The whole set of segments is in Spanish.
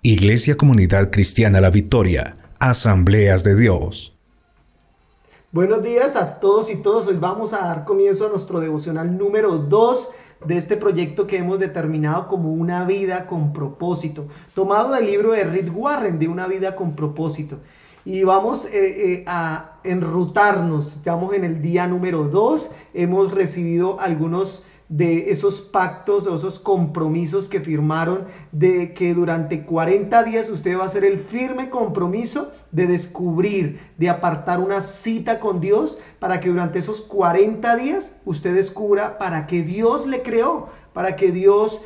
Iglesia Comunidad Cristiana La Victoria, Asambleas de Dios. Buenos días a todos y todas. Hoy vamos a dar comienzo a nuestro devocional número 2 de este proyecto que hemos determinado como una vida con propósito, tomado del libro de Rick Warren, de una vida con propósito. Y vamos a enrutarnos. Estamos en el día número 2. Hemos recibido algunos de esos pactos o esos compromisos que firmaron de que durante 40 días usted va a hacer el firme compromiso de descubrir, de apartar una cita con Dios para que durante esos 40 días usted descubra para qué Dios le creó, para que Dios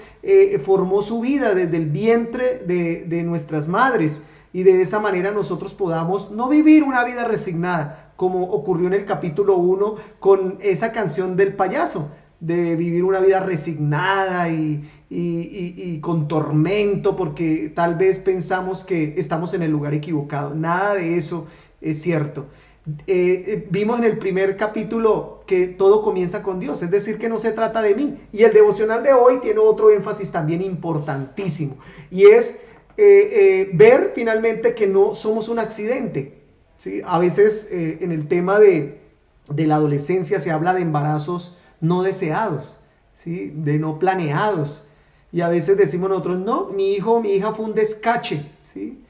formó su vida desde el vientre de nuestras madres, y de esa manera nosotros podamos no vivir una vida resignada como ocurrió en el capítulo 1 con esa canción del payaso, de vivir una vida resignada y con tormento porque tal vez pensamos que estamos en el lugar equivocado. Nada de eso es cierto. Vimos en el primer capítulo que todo comienza con Dios, es decir, que no se trata de mí. Y el devocional de hoy tiene otro énfasis también importantísimo, y es ver finalmente que no somos un accidente, ¿sí? A veces en el tema de la adolescencia se habla de embarazos no deseados, ¿sí? De no planeados. Y a veces decimos nosotros, no, mi hijo o mi hija fue un descache, ¿sí?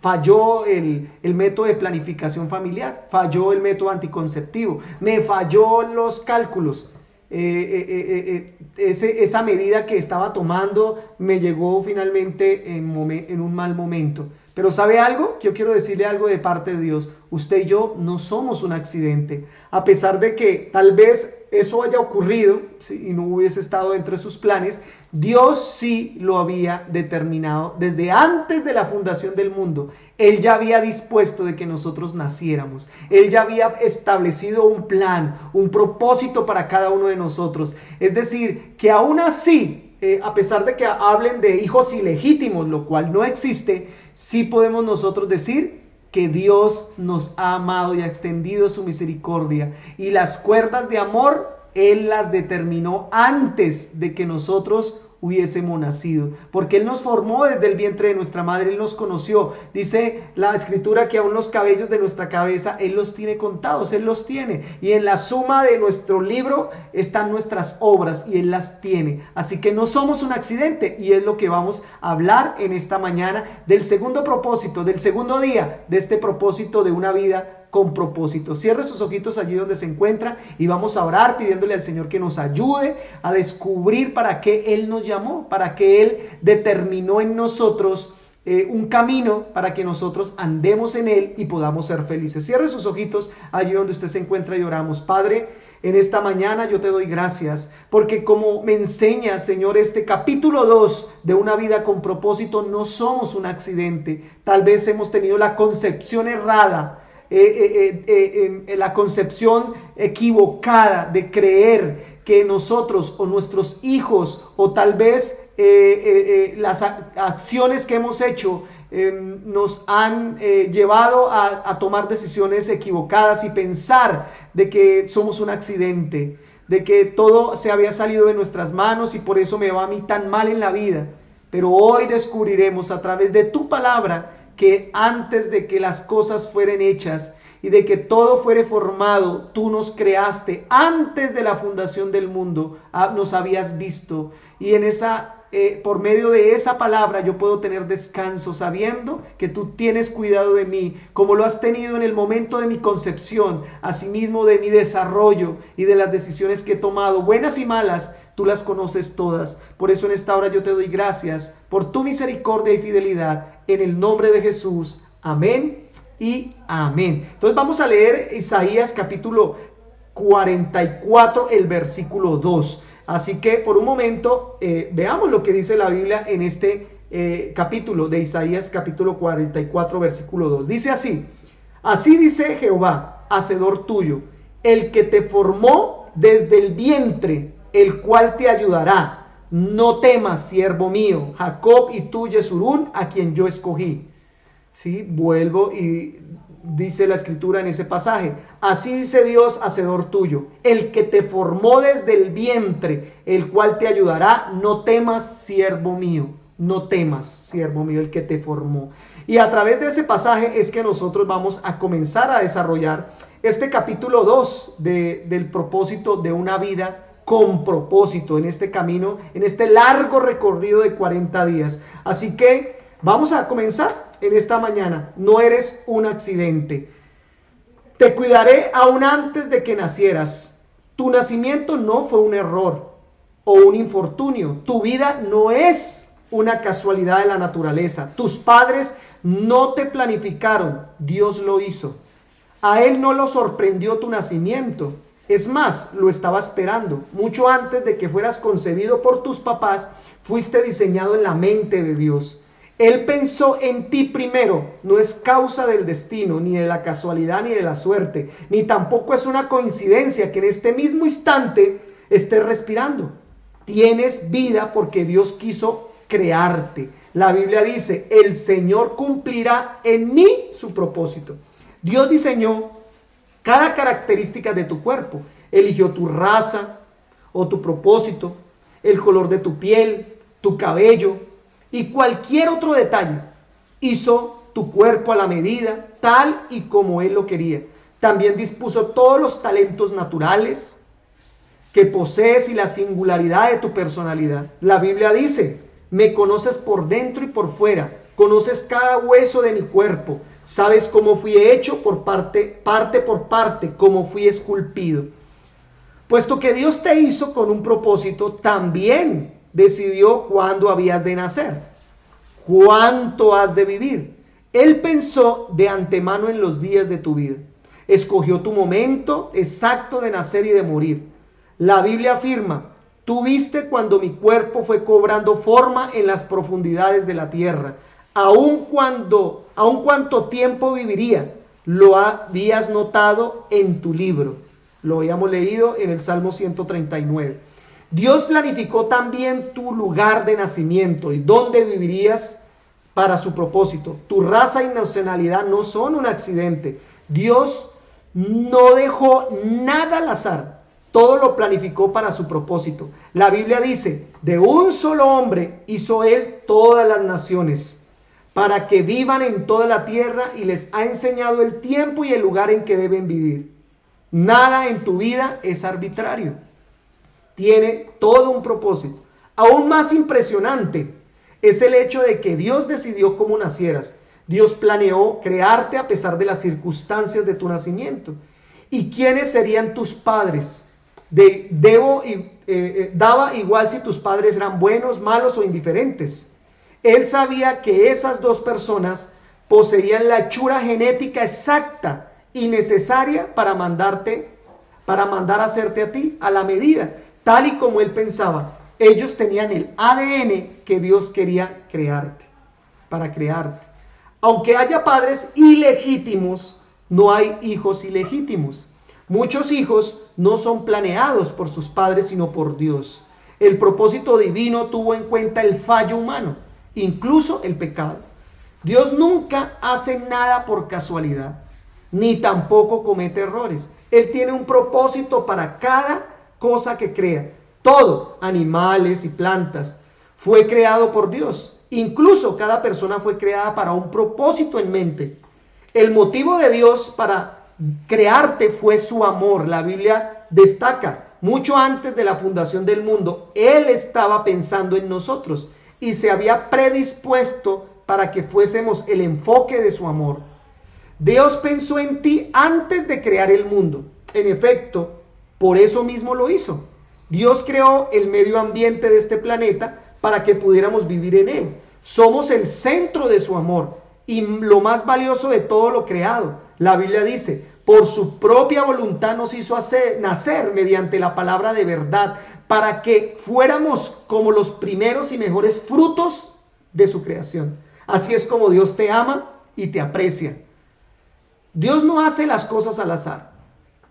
Falló el método de planificación familiar, falló el método anticonceptivo, me falló los cálculos. Esa medida que estaba tomando me llegó finalmente en un mal momento. Pero ¿sabe algo? Yo quiero decirle algo de parte de Dios. Usted y yo no somos un accidente. A pesar de que tal vez eso haya ocurrido, ¿sí? Y no hubiese estado dentro de sus planes, Dios sí lo había determinado desde antes de la fundación del mundo. Él ya había dispuesto de que nosotros naciéramos. Él ya había establecido un plan, un propósito para cada uno de nosotros. Es decir, que aún así, a pesar de que hablen de hijos ilegítimos, lo cual no existe, sí podemos nosotros decir que Dios nos ha amado y ha extendido su misericordia. Y las cuerdas de amor Él las determinó antes de que nosotros hubiésemos nacido, porque Él nos formó desde el vientre de nuestra madre. Él nos conoció. Dice la escritura que aún los cabellos de nuestra cabeza Él los tiene contados, Él los tiene, y en la suma de nuestro libro están nuestras obras y Él las tiene. Así que no somos un accidente, y es lo que vamos a hablar en esta mañana, del segundo propósito, del segundo día de este propósito de una vida con propósito. Cierre sus ojitos allí donde se encuentra y vamos a orar pidiéndole al Señor que nos ayude a descubrir para qué Él nos llamó, para qué Él determinó en nosotros un camino para que nosotros andemos en Él y podamos ser felices. Cierre sus ojitos allí donde usted se encuentra y oramos. Padre, en esta mañana yo te doy gracias porque como me enseña, Señor, este capítulo 2 de una vida con propósito, no somos un accidente. Tal vez hemos tenido la concepción errada, la concepción equivocada de creer que nosotros o nuestros hijos o tal vez las acciones que hemos hecho nos han llevado a tomar decisiones equivocadas y pensar de que somos un accidente, de que todo se había salido de nuestras manos y por eso me va a mí tan mal en la vida. Pero hoy descubriremos a través de tu palabra que antes de que las cosas fueran hechas y de que todo fuere formado, tú nos creaste antes de la fundación del mundo, nos habías visto, y en por medio de esa palabra yo puedo tener descanso sabiendo que tú tienes cuidado de mí, como lo has tenido en el momento de mi concepción, asimismo de mi desarrollo y de las decisiones que he tomado, buenas y malas. Tú las conoces todas. Por eso en esta hora yo te doy gracias por tu misericordia y fidelidad. En el nombre de Jesús. Amén y amén. Entonces vamos a leer Isaías capítulo 44, el versículo 2. Así que por un momento veamos lo que dice la Biblia en este capítulo de Isaías capítulo 44, versículo 2. Dice así: así dice Jehová, hacedor tuyo, el que te formó desde el vientre, el cual te ayudará. No temas, siervo mío, Jacob, y tú, Yesurún, a quien yo escogí. ¿Sí? Vuelvo y dice la escritura en ese pasaje: así dice Dios, hacedor tuyo, el que te formó desde el vientre, el cual te ayudará. No temas, siervo mío. no temas, siervo mío, el que te formó. Y a través de ese pasaje es que nosotros vamos a comenzar a desarrollar este capítulo 2 del propósito de una vida con propósito en este camino, en este largo recorrido de 40 días. Así que vamos a comenzar en esta mañana. No eres un accidente. Te cuidaré aún antes de que nacieras. Tu nacimiento no fue un error o un infortunio. Tu vida no es una casualidad de la naturaleza. Tus padres no te planificaron, Dios lo hizo. A Él no lo sorprendió tu nacimiento. Es más, lo estaba esperando. Mucho antes de que fueras concebido por tus papás, fuiste diseñado en la mente de Dios. Él pensó en ti primero. No es causa del destino, ni de la casualidad, ni de la suerte, ni tampoco es una coincidencia que en este mismo instante estés respirando. Tienes vida porque Dios quiso crearte. La Biblia dice, el Señor cumplirá en mí su propósito. Dios diseñó cada característica de tu cuerpo. Eligió tu raza o tu propósito, el color de tu piel, tu cabello y cualquier otro detalle. Hizo tu cuerpo a la medida, tal y como Él lo quería. También dispuso todos los talentos naturales que posees y la singularidad de tu personalidad. La Biblia dice, me conoces por dentro y por fuera, conoces cada hueso de mi cuerpo, sabes cómo fui hecho por parte por parte, cómo fui esculpido. Puesto que Dios te hizo con un propósito, también decidió cuándo habías de nacer, cuánto has de vivir. Él pensó de antemano en los días de tu vida. Escogió tu momento exacto de nacer y de morir. La Biblia afirma, tú viste cuando mi cuerpo fue cobrando forma en las profundidades de la tierra. Aun cuánto tiempo viviría, lo habías notado en tu libro. Lo habíamos leído en el Salmo 139. Dios planificó también tu lugar de nacimiento y dónde vivirías para su propósito. Tu raza y nacionalidad no son un accidente. Dios no dejó nada al azar. Todo lo planificó para su propósito. La Biblia dice, de un solo hombre hizo Él todas las naciones, para que vivan en toda la tierra y les ha enseñado el tiempo y el lugar en que deben vivir. Nada en tu vida es arbitrario. Tiene todo un propósito. Aún más impresionante es el hecho de que Dios decidió cómo nacieras. Dios planeó crearte a pesar de las circunstancias de tu nacimiento. ¿Y quiénes serían tus padres? Daba igual si tus padres eran buenos, malos o indiferentes. Él sabía que esas dos personas poseían la hechura genética exacta y necesaria para mandar a hacerte a ti a la medida, tal y como Él pensaba. Ellos tenían el ADN que Dios quería para crearte. Aunque haya padres ilegítimos, no hay hijos ilegítimos. Muchos hijos no son planeados por sus padres, sino por Dios. El propósito divino tuvo en cuenta el fallo humano, incluso el pecado. Dios nunca hace nada por casualidad, ni tampoco comete errores. Él tiene un propósito para cada cosa que crea. Todo, animales y plantas, fue creado por Dios. Incluso cada persona fue creada para un propósito en mente. El motivo de Dios para crearte fue su amor. La Biblia destaca, mucho antes de la fundación del mundo, Él estaba pensando en nosotros y se había predispuesto para que fuésemos el enfoque de su amor. Dios pensó en ti antes de crear el mundo. En efecto, por eso mismo lo hizo. Dios creó el medio ambiente de este planeta para que pudiéramos vivir en él. Somos el centro de su amor y lo más valioso de todo lo creado. La Biblia dice, por su propia voluntad nos hizo nacer mediante la palabra de verdad, para que fuéramos como los primeros y mejores frutos de su creación. Así es como Dios te ama y te aprecia. Dios no hace las cosas al azar.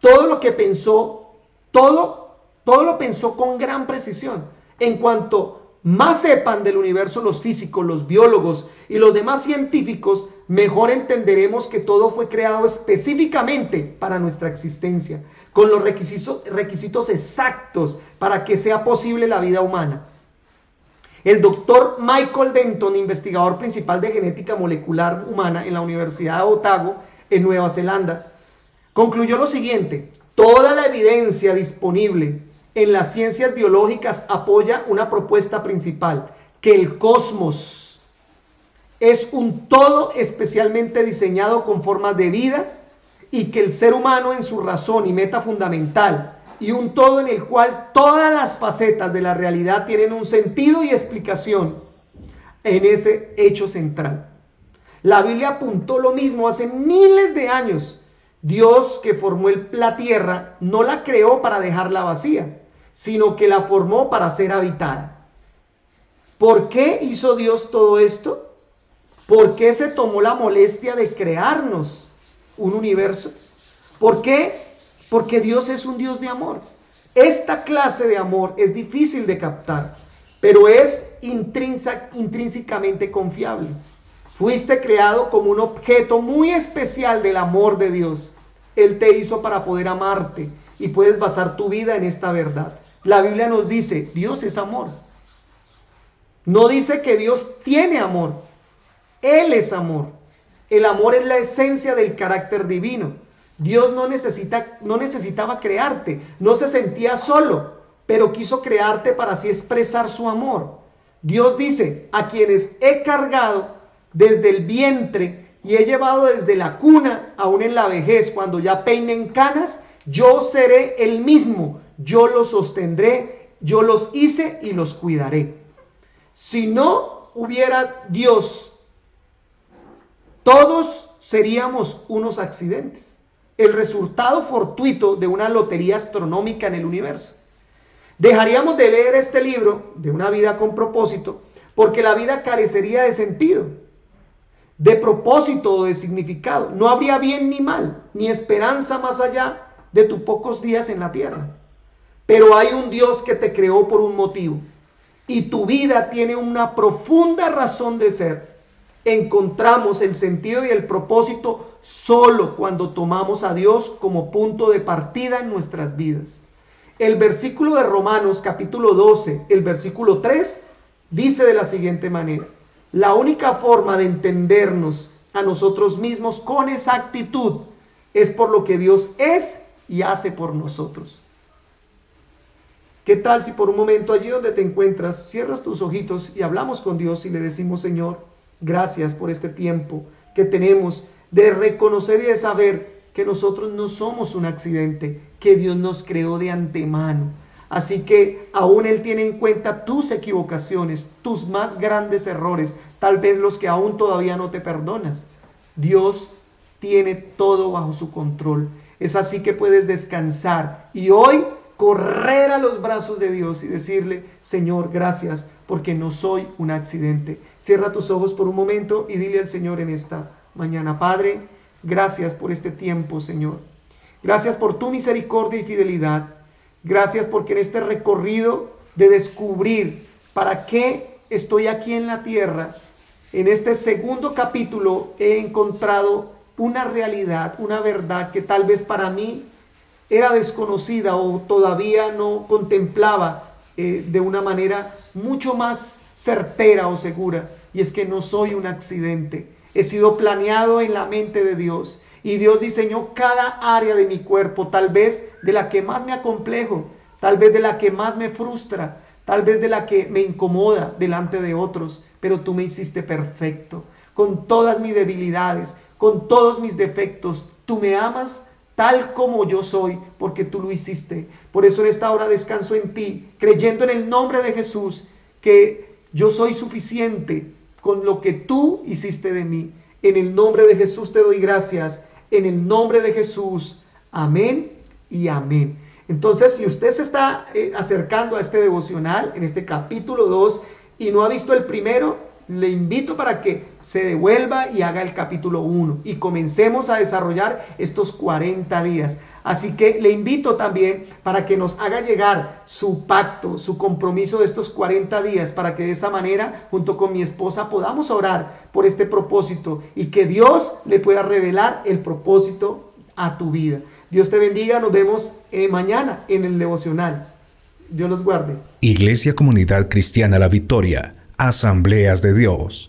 Todo lo que pensó, todo lo pensó con gran precisión. En cuanto más sepan del universo los físicos, los biólogos y los demás científicos, mejor entenderemos que todo fue creado específicamente para nuestra existencia, con los requisitos exactos para que sea posible la vida humana. El doctor Michael Denton, investigador principal de genética molecular humana en la Universidad de Otago, en Nueva Zelanda, concluyó lo siguiente: toda la evidencia disponible en las ciencias biológicas apoya una propuesta principal, que el cosmos es un todo especialmente diseñado con formas de vida y que el ser humano en su razón y meta fundamental y un todo en el cual todas las facetas de la realidad tienen un sentido y explicación en ese hecho central. La Biblia apuntó lo mismo hace miles de años. Dios, que formó la tierra, no la creó para dejarla vacía, sino que la formó para ser habitada. ¿Por qué hizo Dios todo esto? ¿Por qué se tomó la molestia de crearnos un universo? ¿Por qué? Porque Dios es un Dios de amor. Esta clase de amor es difícil de captar, pero es intrínsecamente confiable. Fuiste creado como un objeto muy especial del amor de Dios. Él te hizo para poder amarte y puedes basar tu vida en esta verdad. La Biblia nos dice, Dios es amor. No dice que Dios tiene amor. Él es amor. El amor es la esencia del carácter divino. Dios no necesitaba crearte, no se sentía solo, pero quiso crearte para así expresar su amor. Dios dice, a quienes he cargado desde el vientre y he llevado desde la cuna, aún en la vejez, cuando ya peinen canas, yo seré el mismo, yo los sostendré, yo los hice y los cuidaré. Si no hubiera Dios, todos seríamos unos accidentes, el resultado fortuito de una lotería astronómica en el universo. Dejaríamos de leer este libro de una vida con propósito, porque la vida carecería de sentido, de propósito o de significado. No habría bien ni mal, ni esperanza más allá de tus pocos días en la tierra. Pero hay un Dios que te creó por un motivo, y tu vida tiene una profunda razón de ser. Encontramos el sentido y el propósito solo cuando tomamos a Dios como punto de partida en nuestras vidas. El versículo de Romanos capítulo 12, el versículo 3, dice de la siguiente manera: la única forma de entendernos a nosotros mismos con exactitud es por lo que Dios es y hace por nosotros. ¿Qué tal si por un momento allí donde te encuentras cierras tus ojitos y hablamos con Dios y le decimos: Señor, gracias por este tiempo que tenemos de reconocer y de saber que nosotros no somos un accidente, que Dios nos creó de antemano. Así que aún Él tiene en cuenta tus equivocaciones, tus más grandes errores, tal vez los que aún todavía no te perdonas. Dios tiene todo bajo su control. Es así que puedes descansar y hoy correr a los brazos de Dios y decirle: Señor, gracias porque no soy un accidente. Cierra tus ojos por un momento y dile al Señor en esta mañana: Padre, gracias por este tiempo, Señor. Gracias por tu misericordia y fidelidad. Gracias porque en este recorrido de descubrir para qué estoy aquí en la tierra, en este segundo capítulo he encontrado una realidad, una verdad que tal vez para mí era desconocida o todavía no contemplaba de una manera mucho más certera o segura. Y es que no soy un accidente. He sido planeado en la mente de Dios. Y Dios diseñó cada área de mi cuerpo, tal vez de la que más me acomplejo, tal vez de la que más me frustra, tal vez de la que me incomoda delante de otros. Pero tú me hiciste perfecto, con todas mis debilidades, con todos mis defectos. Tú me amas tal como yo soy, porque tú lo hiciste. Por eso en esta hora descanso en ti, creyendo en el nombre de Jesús, que yo soy suficiente con lo que tú hiciste de mí. En el nombre de Jesús te doy gracias. En el nombre de Jesús. Amén y amén. Entonces, si usted se está acercando a este devocional, en este capítulo 2, y no ha visto el primero, le invito para que se devuelva y haga el capítulo 1 y comencemos a desarrollar estos 40 días. Así que le invito también para que nos haga llegar su pacto, su compromiso de estos 40 días, para que de esa manera, junto con mi esposa, podamos orar por este propósito y que Dios le pueda revelar el propósito a tu vida. Dios te bendiga, nos vemos mañana en el devocional. Dios los guarde. Iglesia Comunidad Cristiana La Victoria, Asambleas de Dios.